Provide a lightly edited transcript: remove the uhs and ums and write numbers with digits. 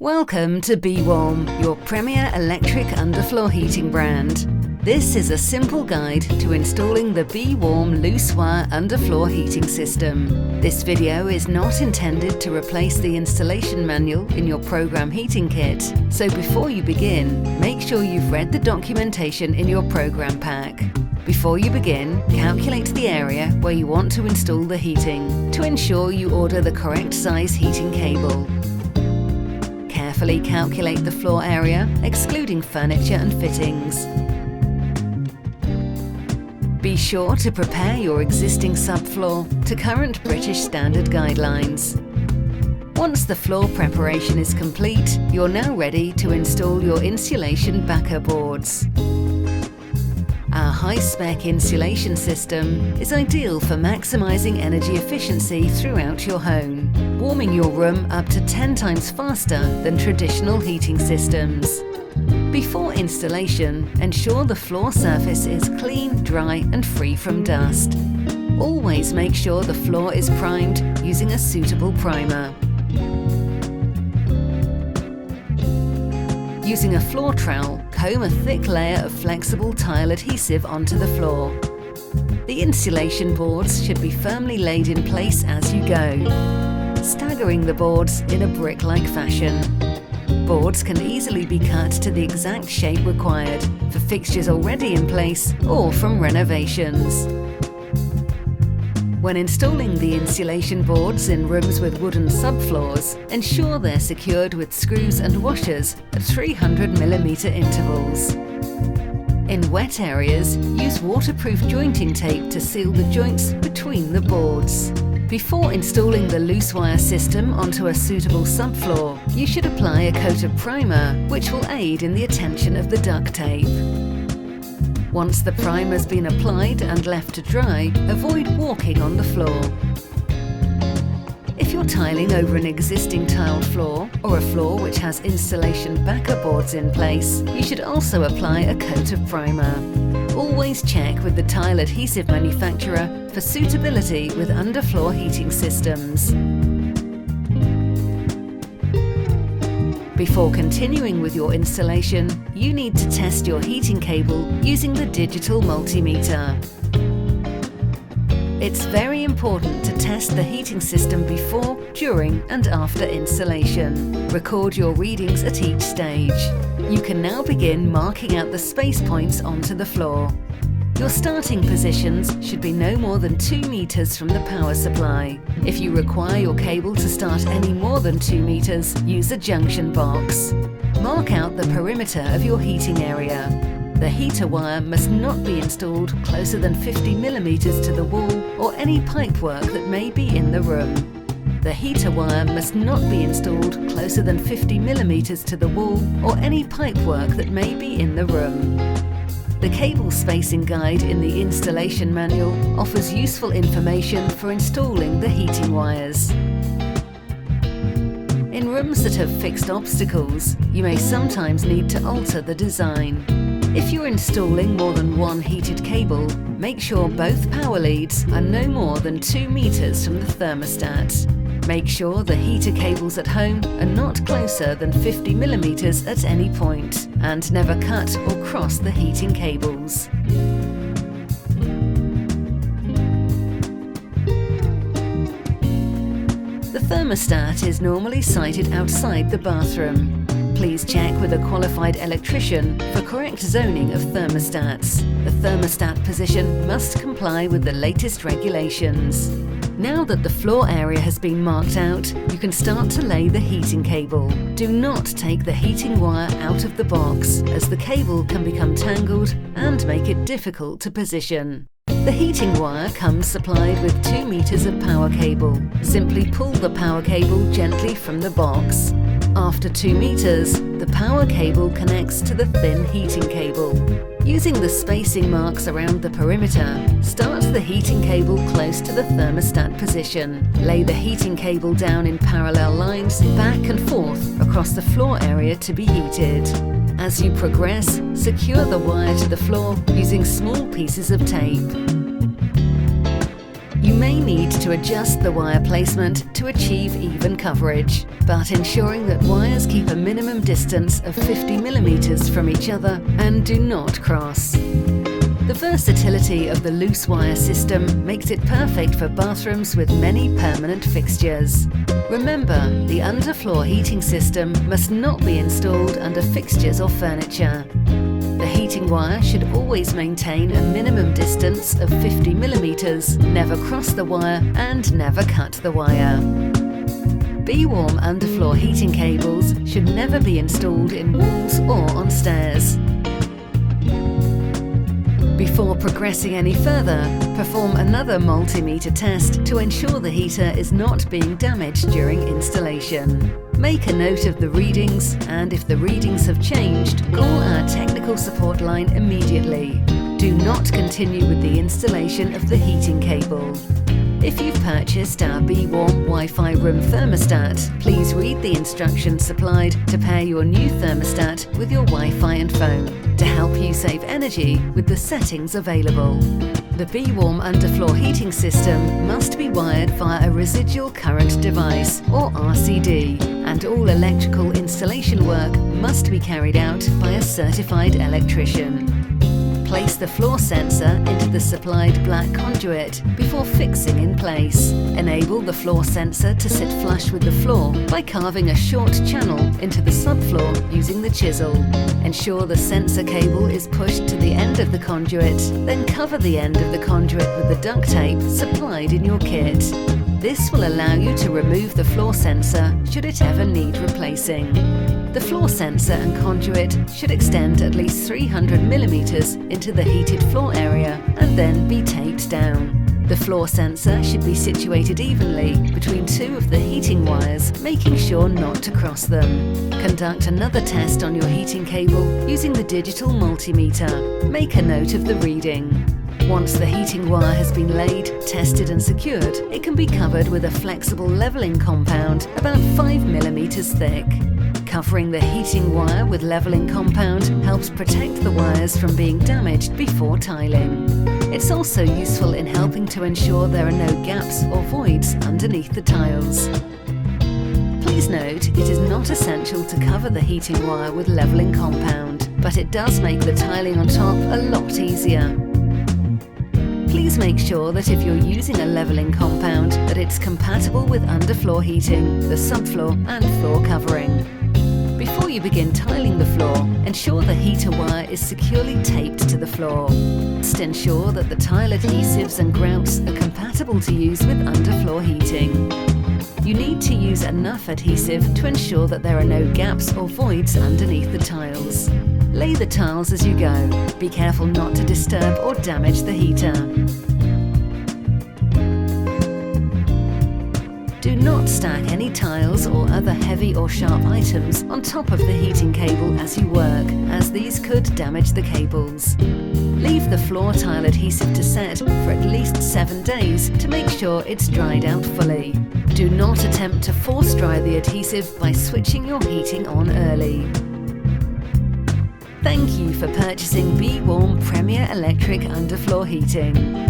Welcome to Bewarm, your premier electric underfloor heating brand. This is a simple guide to installing the Bewarm loose wire underfloor heating system. This video is not intended to replace the installation manual in your program heating kit, so before you begin, make sure you've read the documentation in your program pack. Before you begin, calculate the area where you want to install the heating to ensure you order the correct size heating cable. Carefully calculate the floor area, excluding furniture and fittings. Be sure to prepare your existing subfloor to current British standard guidelines. Once the floor preparation is complete, you're now ready to install your insulation backer boards. Our high-spec insulation system is ideal for maximizing energy efficiency throughout your home, warming your room up to 10 times faster than traditional heating systems. Before installation, ensure the floor surface is clean, dry and free from dust. Always make sure the floor is primed using a suitable primer. Using a floor trowel, comb a thick layer of flexible tile adhesive onto the floor. The insulation boards should be firmly laid in place as you go, staggering the boards in a brick-like fashion. Boards can easily be cut to the exact shape required for fixtures already in place or from renovations. When installing the insulation boards in rooms with wooden subfloors, ensure they're secured with screws and washers at 300mm intervals. In wet areas, use waterproof jointing tape to seal the joints between the boards. Before installing the loose wire system onto a suitable subfloor, you should apply a coat of primer, which will aid in the attention of the duct tape. Once the primer's been applied and left to dry, avoid walking on the floor. If you're tiling over an existing tiled floor or a floor which has insulation backer boards in place, you should also apply a coat of primer. Always check with the tile adhesive manufacturer for suitability with underfloor heating systems. Before continuing with your installation, you need to test your heating cable using the digital multimeter. It's very important to test the heating system before, during and after installation. Record your readings at each stage. You can now begin marking out the space points onto the floor. Your starting positions should be no more than 2 meters from the power supply. If you require your cable to start any more than 2 meters, use a junction box. Mark out the perimeter of your heating area. The heater wire must not be installed closer than 50mm to the wall or any pipework that may be in the room. The heater wire must not be installed closer than 50mm to the wall or any pipework that may be in the room. The cable spacing guide in the installation manual offers useful information for installing the heating wires. In rooms that have fixed obstacles, you may sometimes need to alter the design. If you're installing more than one heated cable, make sure both power leads are no more than 2 meters from the thermostat. Make sure the heater cables at home are not closer than 50mm at any point, and never cut or cross the heating cables. The thermostat is normally sited outside the bathroom. Please check with a qualified electrician for correct zoning of thermostats. The thermostat position must comply with the latest regulations. Now that the floor area has been marked out, you can start to lay the heating cable. Do not take the heating wire out of the box, as the cable can become tangled and make it difficult to position. The heating wire comes supplied with 2 meters of power cable. Simply pull the power cable gently from the box. After 2 meters, the power cable connects to the thin heating cable. Using the spacing marks around the perimeter, start the heating cable close to the thermostat position. Lay the heating cable down in parallel lines back and forth across the floor area to be heated. As you progress, secure the wire to the floor using small pieces of tape. You may need need to adjust the wire placement to achieve even coverage, but ensuring that wires keep a minimum distance of 50 mm from each other and do not cross. The versatility of the loose wire system makes it perfect for bathrooms with many permanent fixtures. Remember, the underfloor heating system must not be installed under fixtures or furniture. The heating wire should always maintain a minimum distance of 50 mm, never cross the wire and never cut the wire. Bewarm underfloor heating cables should never be installed in walls or on stairs. Before progressing any further, perform another multimeter test to ensure the heater is not being damaged during installation. Make a note of the readings, and if the readings have changed, call our technical support line immediately. Do not continue with the installation of the heating cable. If you've purchased our Bewarm Wi-Fi room thermostat, please read the instructions supplied to pair your new thermostat with your Wi-Fi and phone to help you save energy with the settings available. The Bewarm underfloor heating system must be wired via a residual current device or RCD, and all electrical installation work must be carried out by a certified electrician. Place the floor sensor into the supplied black conduit before fixing in place. Enable the floor sensor to sit flush with the floor by carving a short channel into the subfloor using the chisel. Ensure the sensor cable is pushed to the end of the conduit, then cover the end of the conduit with the duct tape supplied in your kit. This will allow you to remove the floor sensor should it ever need replacing. The floor sensor and conduit should extend at least 300 mm into the heated floor area and then be taped down. The floor sensor should be situated evenly between two of the heating wires, making sure not to cross them. Conduct another test on your heating cable using the digital multimeter. Make a note of the reading. Once the heating wire has been laid, tested and secured, it can be covered with a flexible leveling compound about 5 mm thick. Covering the heating wire with leveling compound helps protect the wires from being damaged before tiling. It's also useful in helping to ensure there are no gaps or voids underneath the tiles. Please note, it is not essential to cover the heating wire with leveling compound, but it does make the tiling on top a lot easier. Please make sure that if you're using a leveling compound, that it's compatible with underfloor heating, the subfloor and floor covering. Before you begin tiling the floor, ensure the heater wire is securely taped to the floor. Just ensure that the tile adhesives and grouts are compatible to use with underfloor heating. You need to use enough adhesive to ensure that there are no gaps or voids underneath the tiles. Lay the tiles as you go. Be careful not to disturb or damage the heater. Do not stack any tiles or other heavy or sharp items on top of the heating cable as you work, as these could damage the cables. Leave the floor tile adhesive to set for at least 7 days to make sure it's dried out fully. Do not attempt to force dry the adhesive by switching your heating on early. Thank you for purchasing Bewarm Premier Electric Underfloor Heating.